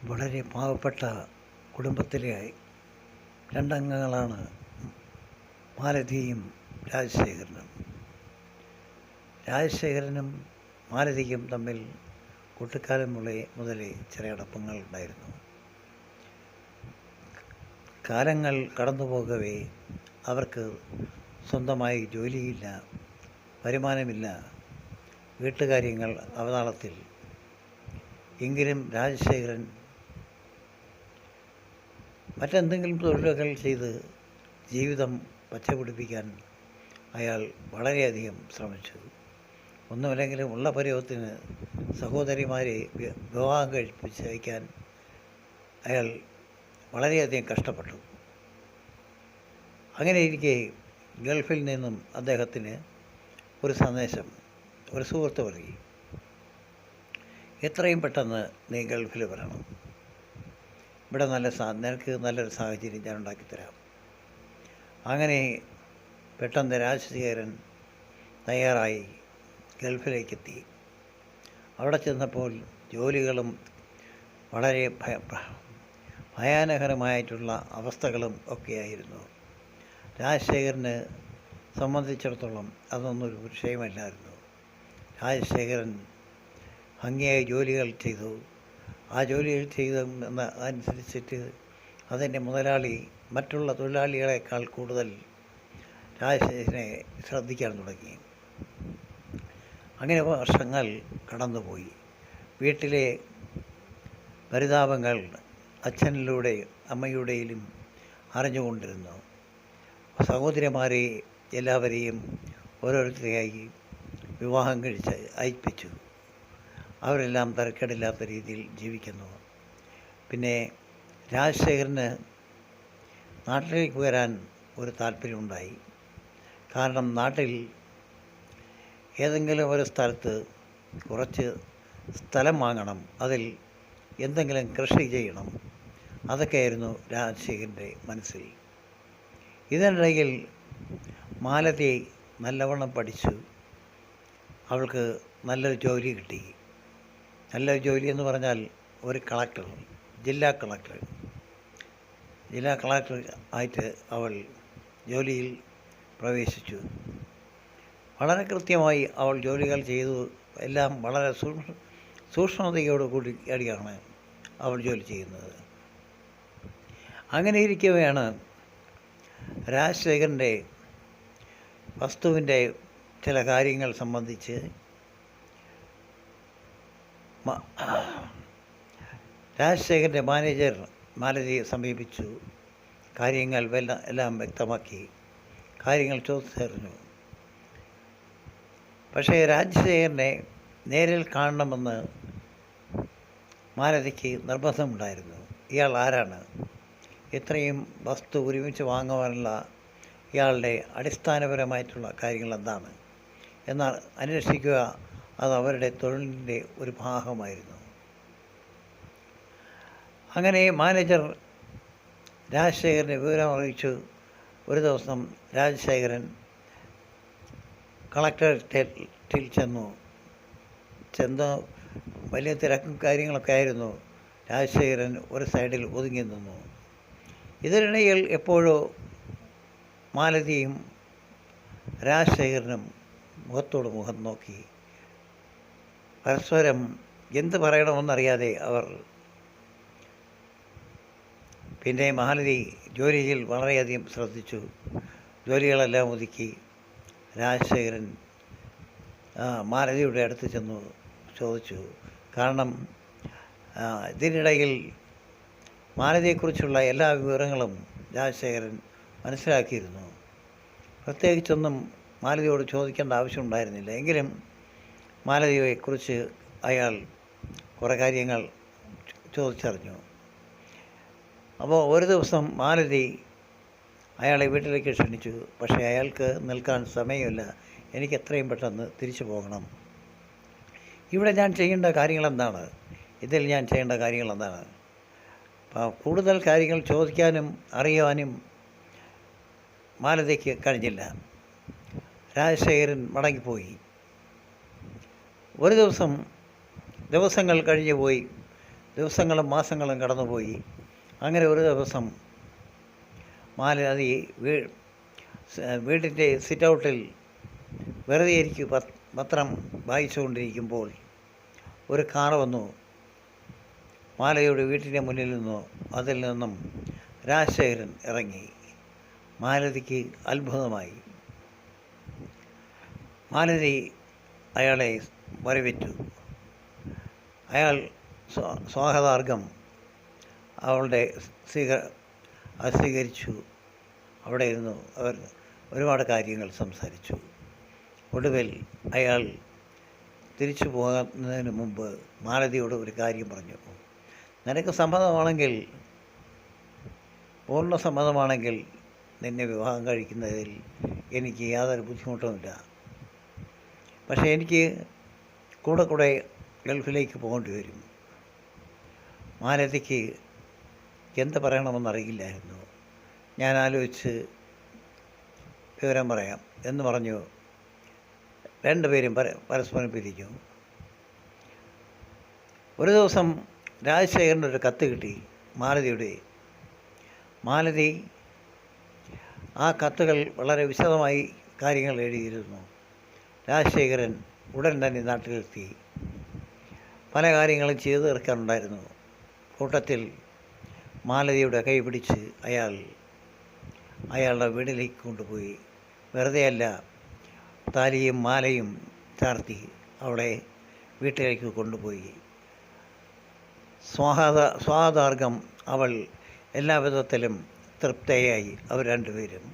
വളരെ പാവപ്പെട്ട കുടുംബത്തിലെ രണ്ടംഗങ്ങളാണ് മാലതിയും രാജശേഖരനും. രാജശേഖരനും മാലതിയും തമ്മിൽ കുട്ടിക്കാലം മുതലേ ചെറിയ അടുപ്പങ്ങൾ ഉണ്ടായിരുന്നു. കാലങ്ങൾ കടന്നുപോകവേ അവർക്ക് സ്വന്തമായി ജോലിയില്ല, വരുമാനമില്ല, വീട്ടുകാര്യങ്ങൾ അവതാളത്തിൽ. എങ്കിലും രാജശേഖരൻ മറ്റെന്തെങ്കിലും തൊഴിലുകൾ ചെയ്ത് ജീവിതം പച്ചപിടിപ്പിക്കാൻ അയാൾ വളരെയധികം ശ്രമിച്ചു. ഒന്നുമില്ലെങ്കിലും ഉള്ള പരുവത്തിന് സഹോദരിമാരെ വിവാഹം കഴിപ്പിച്ച് അയക്കാൻ അയാൾ വളരെയധികം കഷ്ടപ്പെട്ടു. അങ്ങനെയിരിക്കെ ഗൾഫിൽ നിന്നും അദ്ദേഹത്തിന് ഒരു സന്ദേശം ഒരു സുഹൃത്ത് നൽകി. എത്രയും പെട്ടെന്ന് നീ ഗൾഫിൽ വരണം, ഇവിടെ നിനക്ക് നല്ലൊരു സാഹചര്യം ഞാൻ ഉണ്ടാക്കിത്തരാം. അങ്ങനെ പെട്ടെന്ന് രാജശേഖരൻ തയ്യാറായി ഗൾഫിലേക്കെത്തി. അവിടെ ചെന്നപ്പോൾ ജോലികളും വളരെ ഭയാനകരമായിട്ടുള്ള അവസ്ഥകളും ഒക്കെയായിരുന്നു. രാജശേഖരനെ സംബന്ധിച്ചിടത്തോളം അതൊന്നും ഒരു വിഷയമല്ലായിരുന്നു. രാജശേഖരൻ ഭംഗിയായി ജോലികൾ ചെയ്തു. ആ ജോലികൾ അനുസരിച്ചിട്ട് അതിൻ്റെ മുതലാളി മറ്റുള്ള തൊഴിലാളികളെക്കാൾ കൂടുതൽ രാജശേഖരനെ ശ്രദ്ധിക്കാൻ തുടങ്ങി. അങ്ങനെ വർഷങ്ങൾ കടന്നുപോയി. വീട്ടിലെ പരിതാപങ്ങൾ അച്ഛനിലൂടെ അമ്മയുടെയിലും അറിഞ്ഞുകൊണ്ടിരുന്നു. സഹോദരിമാരെ എല്ലാവരെയും ഓരോരുത്തരെയായി വിവാഹം കഴിച്ച് അയപ്പിച്ചു. അവരെല്ലാം തരക്കേടില്ലാത്ത രീതിയിൽ ജീവിക്കുന്നു. പിന്നെ രാജശേഖരന് നാട്ടിലേക്ക് വരാൻ ഒരു താല്പര്യമുണ്ടായി. കാരണം നാട്ടിൽ ഏതെങ്കിലും ഒരു സ്ഥലത്ത് കുറച്ച് സ്ഥലം വാങ്ങണം, അതിൽ എന്തെങ്കിലും കൃഷി ചെയ്യണം, അതൊക്കെയായിരുന്നു രാജശേഖരൻ്റെ മനസ്സിൽ. ഇതിനിടയിൽ മാലതി നല്ലവണ്ണം പഠിച്ചു. അവൾക്ക് നല്ലൊരു ജോലി കിട്ടി. നല്ലൊരു ജോലി എന്ന് പറഞ്ഞാൽ ഒരു ജില്ലാ കളക്ടർ ആയിട്ട് അവൾ ജോലിയിൽ പ്രവേശിച്ചു. വളരെ കൃത്യമായി അവൾ ജോലികൾ ചെയ്തു. എല്ലാം വളരെ സൂക്ഷ്മതയോടുകൂടിയാണ് അവൾ ജോലി ചെയ്യുന്നത്. അങ്ങനെ ഇരിക്കവെയാണ് രാജശേഖരൻ്റെ വസ്തുവിൻ്റെ ചില കാര്യങ്ങൾ സംബന്ധിച്ച് രാജശേഖരൻ്റെ മാനേജർ മാലതിയെ സമീപിച്ചു. കാര്യങ്ങൾ എല്ലാം വ്യക്തമാക്കി, കാര്യങ്ങൾ ചോദിച്ചറിഞ്ഞു. പക്ഷേ രാജശേഖരനെ നേരിൽ കാണണമെന്ന് മാലതിക്ക് നിർബന്ധമുണ്ടായിരുന്നു. ഇയാൾ ആരാണ്, ഇത്രയും വസ്തു ഒരുമിച്ച് വാങ്ങുവാനുള്ള ഇയാളുടെ അടിസ്ഥാനപരമായിട്ടുള്ള കാര്യങ്ങൾ എന്താണ് എന്നാൽ അന്വേഷിക്കുക, അത് അവരുടെ തൊഴിലിൻ്റെ ഒരു ഭാഗമായിരുന്നു. അങ്ങനെ മാനേജർ രാജശേഖരനെ വിവരം അറിയിച്ചു. ഒരു ദിവസം രാജശേഖരൻ കളക്ടറേറ്റിൽ ചെന്ന് വലിയ തിരക്കും കാര്യങ്ങളൊക്കെ ആയിരുന്നു. രാജശേഖരൻ ഒരു സൈഡിൽ ഒതുങ്ങി നിന്നു. ഇതിനിടയിൽ എപ്പോഴോ മാലതിയും രാജശേഖരനും മുഖത്തോട് മുഖം നോക്കി. പരസ്പരം എന്ത് പറയണമെന്നറിയാതെ അവർ. പിന്നെ മാലതി ജോലിയിൽ വളരെയധികം ശ്രദ്ധിച്ചു. ജോലികളെല്ലാം ഒതുക്കി. രാജശേഖരൻ മാലതിയുടെ അടുത്ത് ചെന്നു ചോദിച്ചു. കാരണം ഇതിനിടയിൽ മാലതിയെക്കുറിച്ചുള്ള എല്ലാ വിവരങ്ങളും രാജശേഖരൻ മനസ്സിലാക്കിയിരുന്നു. പ്രത്യേകിച്ചൊന്നും മാലതിയോട് ചോദിക്കേണ്ട ആവശ്യമുണ്ടായിരുന്നില്ല. എങ്കിലും മാലതിയെക്കുറിച്ച് അയാൾ കുറേ കാര്യങ്ങൾ ചോദിച്ചറിഞ്ഞു. അപ്പോൾ ഒരു ദിവസം മാലതി അയാളെ വീട്ടിലേക്ക് ക്ഷണിച്ചു. പക്ഷേ അയാൾക്ക് നിൽക്കാൻ സമയമില്ല. എനിക്ക് എത്രയും പെട്ടെന്ന് തിരിച്ചു പോകണം. ഇവിടെ ഞാൻ ചെയ്യേണ്ട കാര്യങ്ങളെന്താണ്, ഇതിൽ ഞാൻ ചെയ്യേണ്ട കാര്യങ്ങളെന്താണ്? കൂടുതൽ കാര്യങ്ങൾ ചോദിക്കാനും അറിയാനും മാലതിക്ക് കഴിഞ്ഞില്ല. രാജശേഖരൻ മടങ്ങിപ്പോയി. ഒരു ദിവസങ്ങൾ കഴിഞ്ഞു പോയി. ദിവസങ്ങളും മാസങ്ങളും കടന്നുപോയി. അങ്ങനെ ഒരു ദിവസം മാലതി വീട്ടിൻ്റെ സിറ്റൗട്ടിൽ വെറുതെ ഇരിക്കും പത്രം വായിച്ചുകൊണ്ടിരിക്കുമ്പോൾ ഒരു കാർ വന്നു. മാലതിയുടെ വീട്ടിൻ്റെ മുന്നിൽ നിന്നോ അതിൽ നിന്നും രാജശേഖരൻ ഇറങ്ങി. മാലതിക്ക് അത്ഭുതമായി. മാലതി അയാളെ വരവേറ്റു. അയാൾ സ്വാഗതാർഘം അവളുടെ സ്വീകരിച്ചു. അവിടെ ഇരുന്നു അവർ ഒരുപാട് കാര്യങ്ങൾ സംസാരിച്ചു. ഒടുവിൽ അയാൾ തിരിച്ചു പോകുന്നതിന് മുമ്പ് മാലതിയോട് ഒരു കാര്യം പറഞ്ഞു. നിനക്ക് സമ്മതമാണെങ്കിൽ, പൂർണ്ണ സമ്മതമാണെങ്കിൽ നിന്നെ വിവാഹം കഴിക്കുന്നതിൽ എനിക്ക് യാതൊരു ബുദ്ധിമുട്ടുമില്ല. പക്ഷേ എനിക്ക് കൂടെ ഗൾഫിലേക്ക് പോകേണ്ടി വരും. മാലതിക്ക് എന്ത് പറയണമെന്നറിയില്ലായിരുന്നു. ഞാൻ ആലോചിച്ച് വിവരം പറയാം എന്ന് പറഞ്ഞു. രണ്ടുപേരും പരസ്പരം പിരിഞ്ഞു. ഒരു ദിവസം രാജശേഖരനൊരു കത്ത് കിട്ടി മാലതിയുടെ. മാലതി ആ കത്തുകൾ വളരെ വിശദമായി കാര്യങ്ങൾ എഴുതിയിരുന്നു. രാജശേഖരൻ ഉടൻ തന്നെ നാട്ടിലെത്തി. പല കാര്യങ്ങളും ചെയ്തു തീർക്കാനുണ്ടായിരുന്നു. കൂട്ടത്തിൽ മാലതിയുടെ കൈ പിടിച്ച് അയാളുടെ വീട്ടിലേക്ക് കൊണ്ടുപോയി. വെറുതെയല്ല, താലിയും മാലയും ചാർത്തി അവളെ വീട്ടിലേക്ക് കൊണ്ടുപോയി. സ്വാഗതാർഘം അവൾ എല്ലാ വിധത്തിലും തൃപ്തയായി. അവർ രണ്ടുപേരും